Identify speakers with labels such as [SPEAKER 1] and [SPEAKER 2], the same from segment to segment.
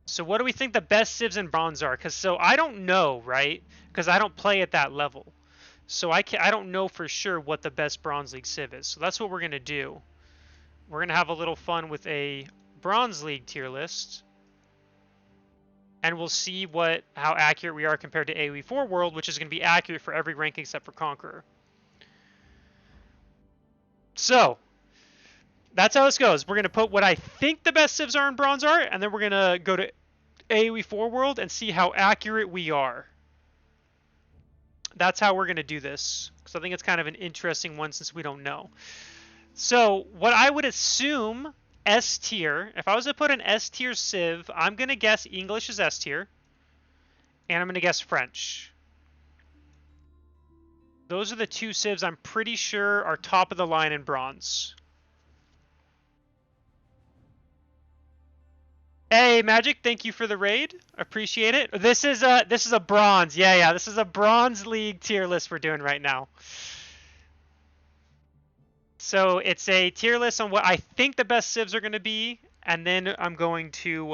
[SPEAKER 1] So what do we think the best civs and bronze are? Because so I don't know, right? Because I don't play at that level. So I don't know for sure what the best Bronze League civ is. So that's what we're going to do. We're going to have a little fun with a Bronze League tier list. And we'll see how accurate we are compared to AOE4 World, which is going to be accurate for every rank except for Conqueror. So, that's how this goes. We're going to put what I think the best civs are in Bronze are, and then we're going to go to AOE4 World and see how accurate we are. That's how we're going to do this, because I think it's kind of an interesting one since we don't know. So, what I would assume S tier, if I was to put an S tier civ, I'm going to guess English is S tier, and I'm going to guess French. Those are the two civs I'm pretty sure are top of the line in bronze. Hey, Magic, thank you for the raid. Appreciate it. This is a bronze. Yeah, this is a Bronze League tier list we're doing right now. So it's a tier list on what I think the best civs are going to be, and then I'm going to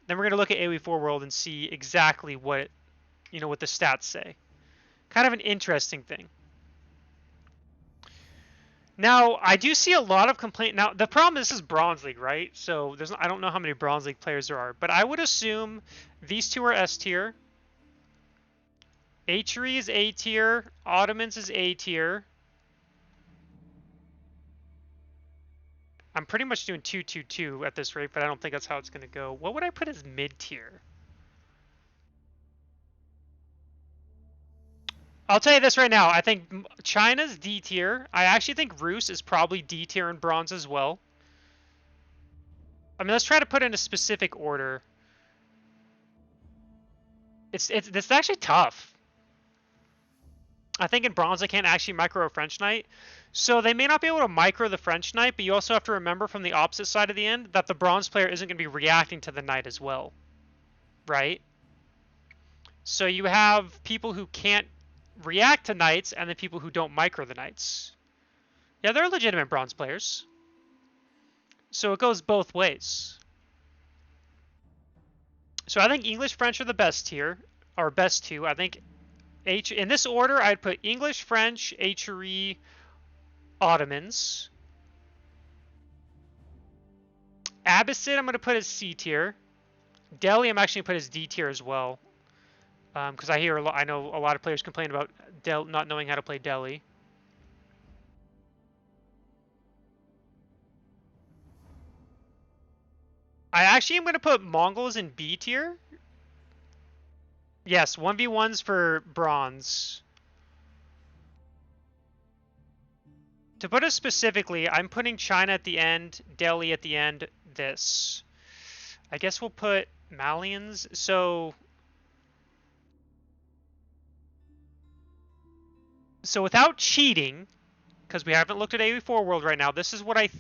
[SPEAKER 1] then we're going to look at AOE4 World and see exactly what what the stats say. Kind of an interesting thing. Now, I do see a lot of complaint. Now, the problem is this is Bronze League, right? So I don't know how many Bronze League players there are, but I would assume these two are S tier. Atri is A tier. Ottomans is A tier. I'm pretty much doing 2-2-2 at this rate, but I don't think that's how it's going to go. What would I put as mid tier? I'll tell you this right now. I think China's D tier. I actually think Rus is probably D tier in bronze as well. I mean, let's try to put in a specific order. This is actually tough. I think in bronze I can't actually micro a French knight. So they may not be able to micro the French knight, but you also have to remember from the opposite side of the end that the bronze player isn't going to be reacting to the knight as well. Right? So you have people who can't react to knights and then people who don't micro the knights. Yeah, they're legitimate bronze players. So it goes both ways. So I think English, French are the best tier, or best two. I think in this order, I'd put English, French, HRE, Ottomans. Abbasid, I'm going to put as C tier. Delhi, I'm actually going to put as D tier as well. Because I know a lot of players complain about not knowing how to play Delhi. I actually am going to put Mongols in B tier. Yes, 1v1s for bronze. To put it specifically, I'm putting China at the end, Delhi at the end, this. I guess we'll put Malians. So without cheating, because we haven't looked at AOE4 World right now, this is what I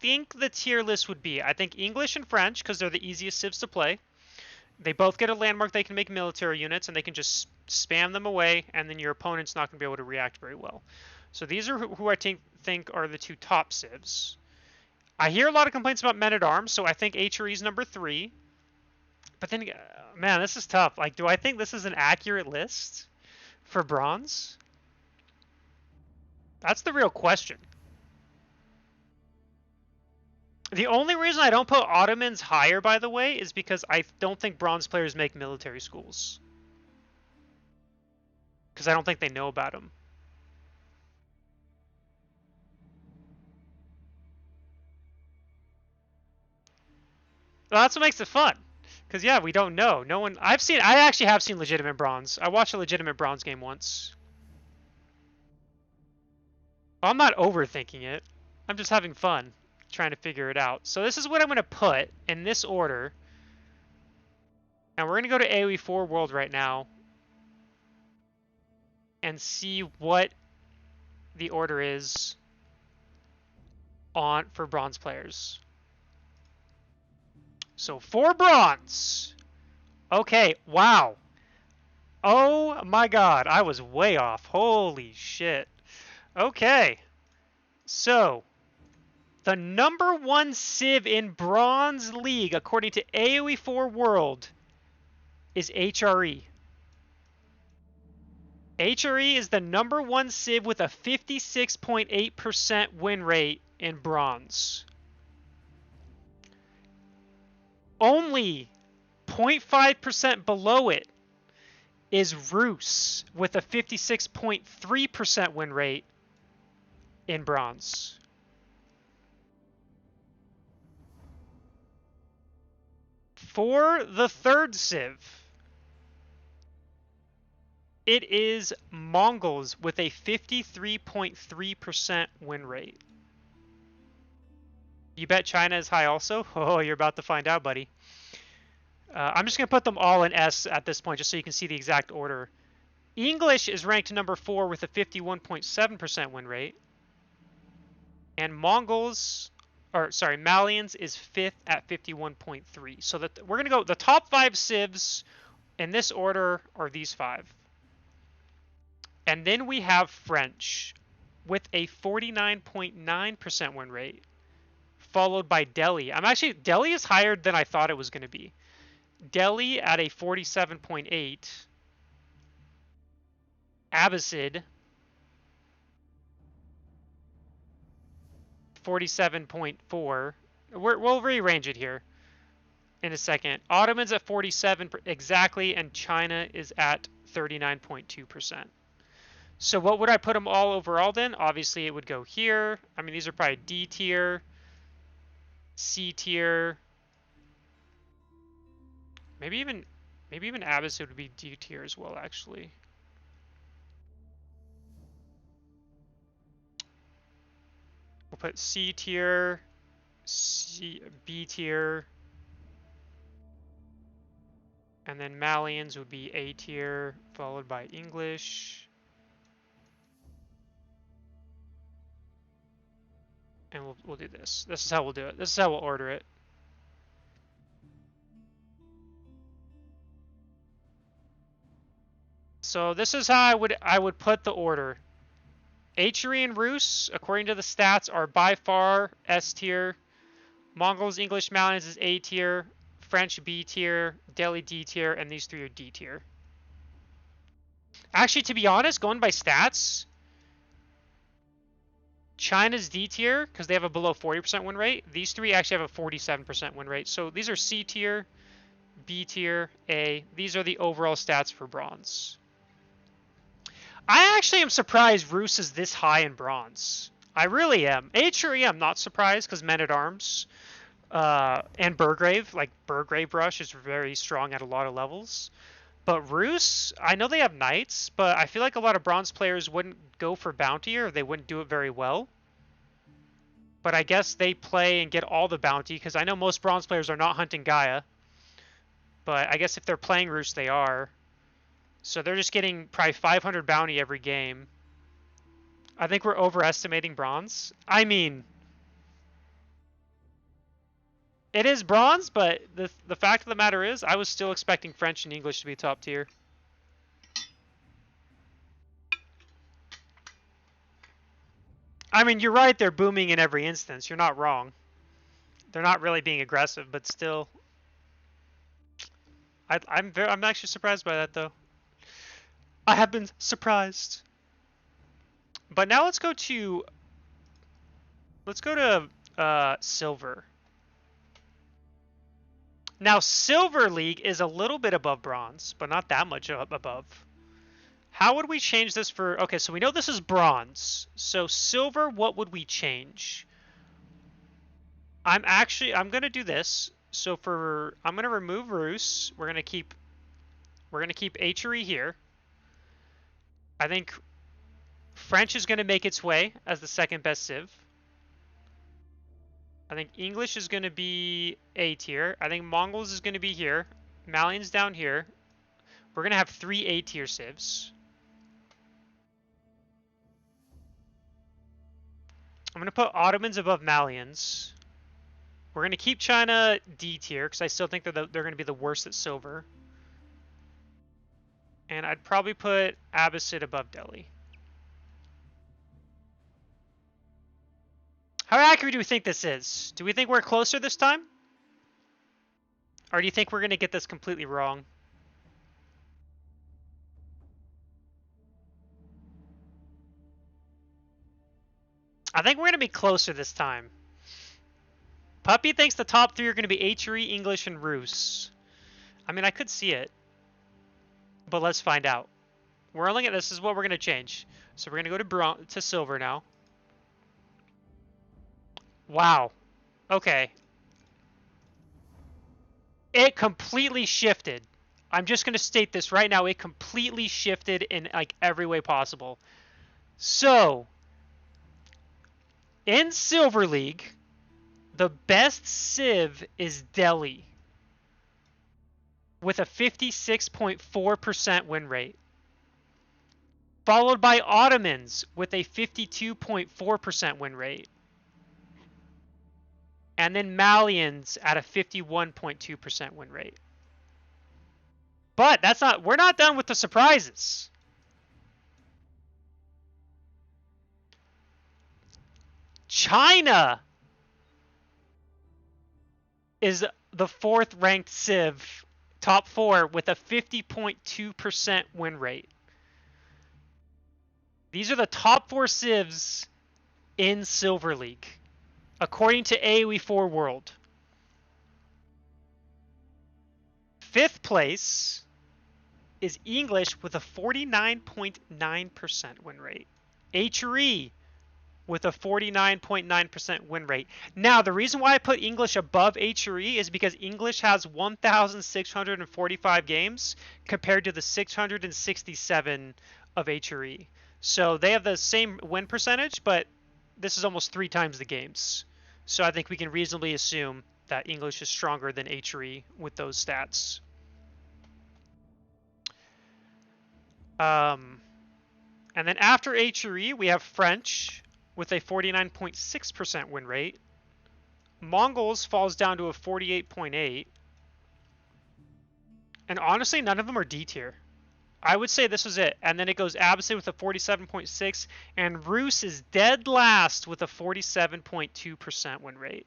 [SPEAKER 1] think the tier list would be. I think English and French, because they're the easiest civs to play. They both get a landmark they can make military units, and they can just spam them away, and then your opponent's not going to be able to react very well. So these are who I think are the two top civs. I hear a lot of complaints about men-at-arms, so I think HRE is number 3. But then, man, this is tough. Like, do I think this is an accurate list for bronze? That's the real question. The only reason I don't put Ottomans higher, by the way, is because I don't think bronze players make military schools. Because I don't think they know about them. Well, that's what makes it fun. Because, yeah, we don't know. I actually have seen legitimate bronze. I watched a legitimate bronze game once. Well, I'm not overthinking it. I'm just having fun trying to figure it out. So this is what I'm going to put in this order. And we're going to go to AOE4 World right now and see what the order is for bronze players. So for bronze. Okay, wow. Oh my god, I was way off. Holy shit. Okay. So The number one civ in Bronze League, according to AOE4 World, is HRE. HRE is the number one civ with a 56.8% win rate in Bronze. Only 0.5% below it is Rus with a 56.3% win rate in Bronze. For the third civ, it is Mongols with a 53.3% win rate. You bet China is high also? Oh, you're about to find out, buddy. I'm just going to put them all in S at this point just so you can see the exact order. English is ranked number 4 with a 51.7% win rate. And Malians is 5th at 51.3. So we're going to go, the top 5 civs in this order are these 5. And then we have French with a 49.9% win rate, followed by Delhi. Delhi is higher than I thought it was going to be. Delhi at a 47.8. Abbasid 47.4. We'll rearrange it here in a second. Ottomans at 47 exactly, and China is at 39.2%. So what would I put them all overall then? Obviously it would go here. I mean, these are probably D tier, C tier. Maybe even Abbasid would be D tier as well, actually. We'll put C tier, B tier, and then Malians would be A tier, followed by English. And we'll do this. This is how we'll do it. This is how we'll order it. So this is how I would put the order. HRE and Rus, according to the stats, are by far S tier. Mongols, English, Malians is A tier. French B tier. Delhi D tier. And these 3 are D tier. Actually, to be honest, going by stats, China's D tier, because they have a below 40% win rate. These 3 actually have a 47% win rate. So these are C tier, B tier, A. These are the overall stats for Bronze. I actually am surprised Rus is this high in Bronze. I really am. HRE, I'm not surprised because Men-at-Arms and Burgrave, like Burgrave Rush, is very strong at a lot of levels. But Rus, I know they have Knights, but I feel like a lot of Bronze players wouldn't go for Bounty or they wouldn't do it very well. But I guess they play and get all the Bounty because I know most Bronze players are not hunting Gaia. But I guess if they're playing Rus, they are. So they're just getting probably 500 bounty every game. I think we're overestimating Bronze. I mean, it is Bronze, but the fact of the matter is I was still expecting French and English to be top tier. I mean, you're right, they're booming in every instance. You're not wrong. They're not really being aggressive, but still. I'm actually surprised by that, though. I have been surprised. But now let's go to Silver. Now Silver League is a little bit above Bronze, but not that much above. How would we change this for... Okay, so we know this is Bronze. So Silver, what would we change? I'm going to do this. So I'm going to remove Rus. We're going to keep HRE here. I think French is going to make its way as the second best civ. I think English is going to be A tier. I think Mongols is going to be here. Malians down here. We're going to have 3 A tier civs. I'm going to put Ottomans above Malians. We're going to keep China D tier because I still think that they're going to be the worst at silver. And I'd probably put Abbasid above Delhi. How accurate do we think this is? Do we think we're closer this time? Or do you think we're going to get this completely wrong? I think we're going to be closer this time. Puppy thinks the top three are going to be HRE, English, and Rus. I mean, I could see it. But let's find out. We're only this is what we're going to change. So we're going to go to silver now. Wow. Okay. It completely shifted. I'm just going to state this right now. It completely shifted in like every way possible. So, in Silver League, the best civ is Delhi with a 56.4% win rate. Followed by Ottomans with a 52.4% win rate. And then Malians at a 51.2% win rate. But we're not done with the surprises. China is the fourth ranked civ, top 4 with a 50.2% win rate. These are the top 4 civs in Silver League, according to AOE4 World. 5th place is English with a 49.9% win rate. HRE with a 49.9% win rate. Now, the reason why I put English above HRE is because English has 1,645 games compared to the 667 of HRE. So they have the same win percentage, but this is almost 3 times the games. So I think we can reasonably assume that English is stronger than HRE with those stats. And then after HRE, we have French with a 49.6% win rate. Mongols falls down to a 48.8. And honestly, none of them are D tier. I would say this was it. And then it goes Abbasid with a 47.6. And Rus is dead last with a 47.2% win rate.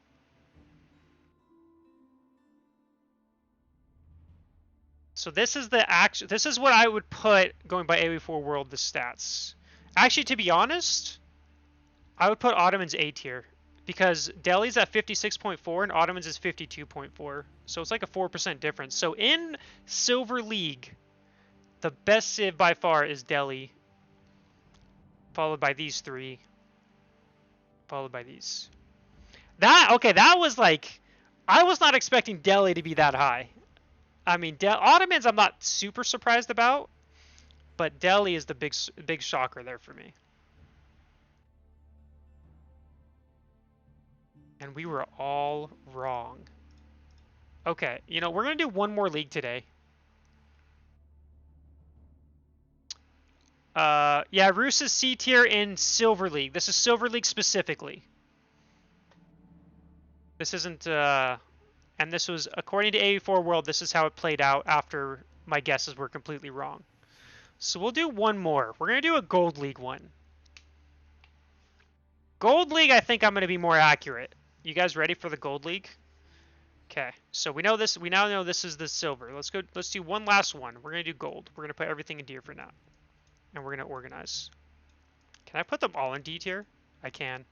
[SPEAKER 1] So this is this is what I would put, going by AOE4 World, the stats. Actually, to be honest, I would put Ottomans A tier, because Delhi's at 56.4 and Ottomans is 52.4. So it's like a 4% difference. So in Silver League, the best civ by far is Delhi, followed by these 3, followed by these. That was like, I was not expecting Delhi to be that high. I mean, Ottomans I'm not super surprised about, but Delhi is the big shocker there for me. And we were all wrong. Okay, you know, we're going to do one more league today. Yeah, Rus is C tier in Silver League. This is Silver League specifically. This isn't, and this was, according to AOE4 World, this is how it played out after my guesses were completely wrong. So we'll do one more. We're going to do a Gold League one. Gold League, I think I'm going to be more accurate. You guys ready for the Gold League? Okay, so we know this. We now know this is the silver. Let's go. Let's do one last one. We're going to do gold. We're going to put everything in D for now. And we're going to organize. Can I put them all in D tier? I can.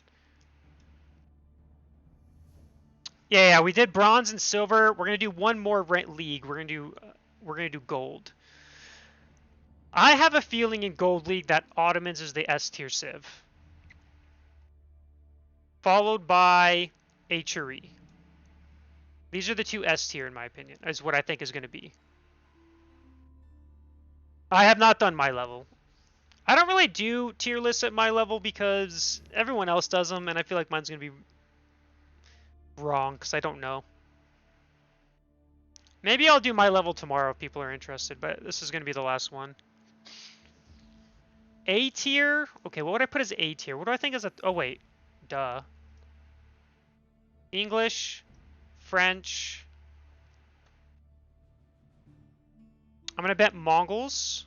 [SPEAKER 1] Yeah, we did bronze and silver. We're gonna do one more league. We're gonna do gold. I have a feeling in Gold League that Ottomans is the S tier civ, followed by HRE. These are the 2 S tier in my opinion, is what I think is gonna be. I have not done my level. I don't really do tier lists at my level because everyone else does them, and I feel like mine's gonna be wrong because I don't know. Maybe I'll do my level tomorrow if people are interested, but this is going to be the last one. A tier? Okay, what would I put as A tier? What do I think is a... Oh, wait. Duh. English. French. I'm going to bet Mongols.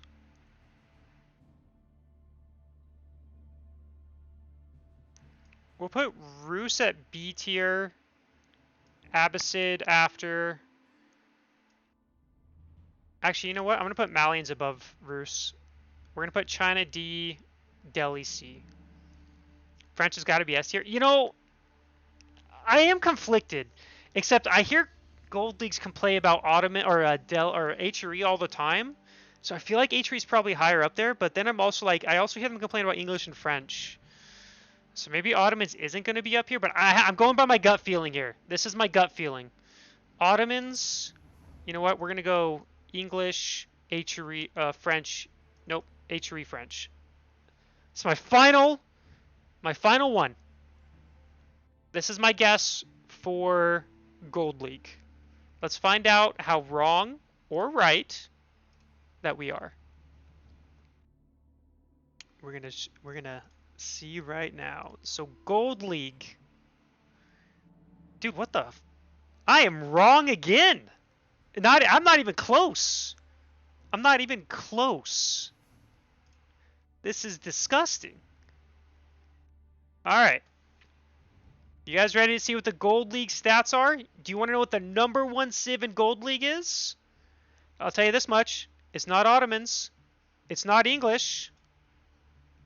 [SPEAKER 1] We'll put Rus at B tier. Abbasid after. Actually, you know what? I'm going to put Malians above Rus. We're going to put China D, Delhi C. French has got to be S tier. You know, I am conflicted. Except I hear Gold Leagues complain about Ottoman or HRE all the time. So I feel like HRE is probably higher up there. But then I'm also like, I also hear them complain about English and French. So maybe Ottomans isn't going to be up here. But I'm going by my gut feeling here. This is my gut feeling. Ottomans, you know what? We're going to go English, HRE, French. Nope, HRE French. It's my final one. This is my guess for Gold League. Let's find out how wrong or right that we are. We're gonna see right now. So Gold League. Dude, what the? I am wrong again. I'm not even close. I'm not even close. This is disgusting. All right. You guys ready to see what the Gold League stats are? Do you want to know what the #1 civ in Gold League is? I'll tell you this much. It's not Ottomans. It's not English.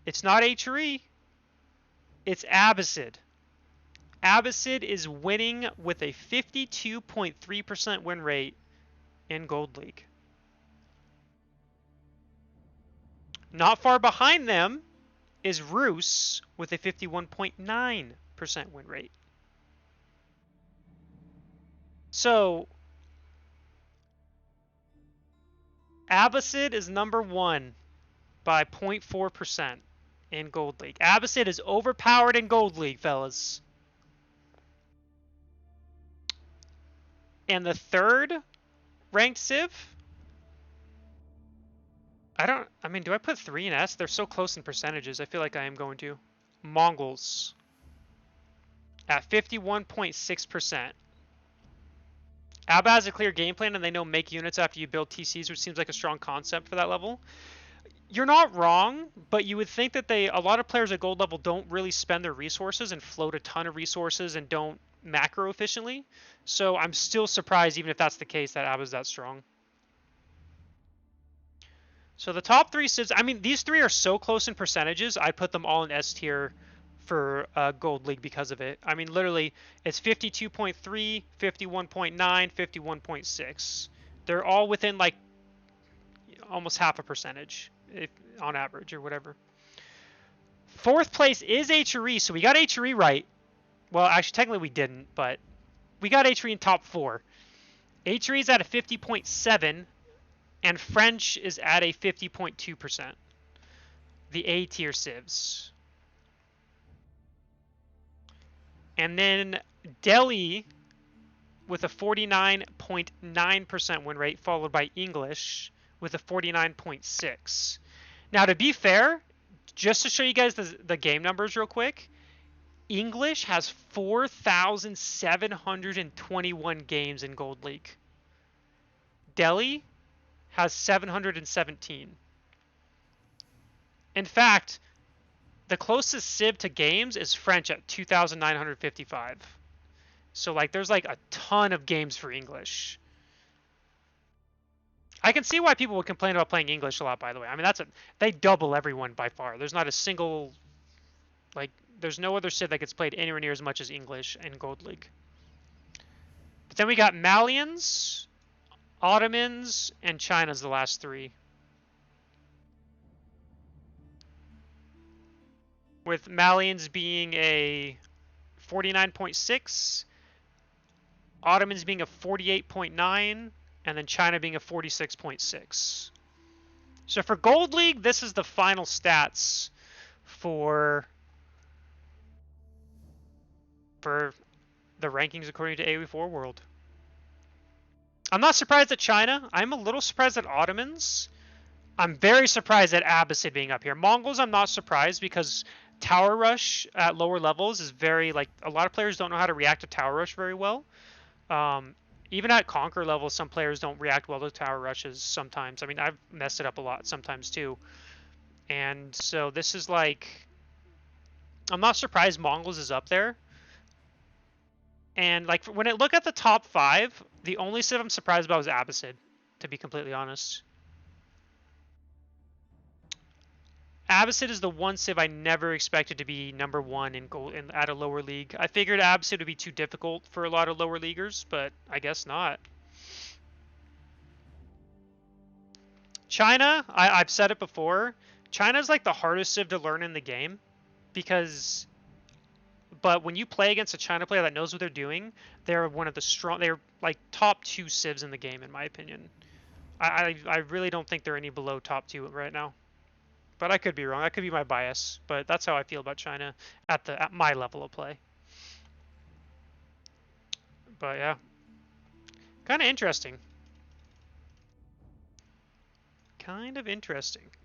[SPEAKER 1] It's not HRE. It's Abbasid. Abbasid is winning with a 52.3% win rate in Gold League. Not far behind them is Rus with a 51.9% win rate. So Abbasid is #1 by 0.4% in Gold League. Abbasid is overpowered in Gold League, fellas. And the third ranked civ? Do I put 3 in S? They're so close in percentages. I feel like I am going to. Mongols at 51.6%. Abba has a clear game plan and they know make units after you build TCs, which seems like a strong concept for that level. You're not wrong, but you would think that a lot of players at gold level don't really spend their resources and float a ton of resources and don't macro efficiently. So I'm still surprised, even if that's the case, that Abba's that strong. So the top 3 civs, these 3 are so close in percentages, I'd put them all in S tier for Gold League because of it. Literally, it's 52.3, 51.9, 51.6. They're all within like almost half a percentage on average or whatever. 4th place is HRE, so we got HRE right. Well, actually, technically we didn't, but we got HRE in top 4. HRE is at a 50.7, and French is at a 50.2%. The A tier civs. And then Delhi with a 49.9% win rate, followed by English with a 49.6. Now, to be fair, just to show you guys the game numbers real quick, English has 4,721 games in Gold League. Delhi has 717. In fact, the closest civ to games is French at 2,955. So there's like a ton of games for English. I can see why people would complain about playing English a lot, by the way. They double everyone by far. There's not a single, there's no other civ that gets played anywhere near as much as English in Gold League. But then we got Malians, Ottomans, and China's the last 3. With Malians being a 49.6, Ottomans being a 48.9, and then China being a 46.6. So for Gold League, this is the final stats for the rankings according to AOE4 World. I'm not surprised at China. I'm a little surprised at Ottomans. I'm very surprised at Abbasid being up here. Mongols, I'm not surprised because Tower Rush at lower levels is very, a lot of players don't know how to react to Tower Rush very well. Even at Conquer level, some players don't react well to Tower Rushes sometimes. I've messed it up a lot sometimes too. And so this is I'm not surprised Mongols is up there. And like when I look at the top 5, the only civ I'm surprised about is Abbasid, to be completely honest. Abbasid is the one civ I never expected to be number 1 in gold at a lower league. I figured Abbasid would be too difficult for a lot of lower leaguers, but I guess not. China, I've said it before. China's like the hardest civ to learn in the game because, but when you play against a China player that knows what they're doing, they're one of the strong. They're like top 2 civs in the game, in my opinion. I really don't think they're any below top 2 right now. But I could be wrong. That could be my bias. But that's how I feel about China at my level of play. But yeah, kind of interesting. Kind of interesting.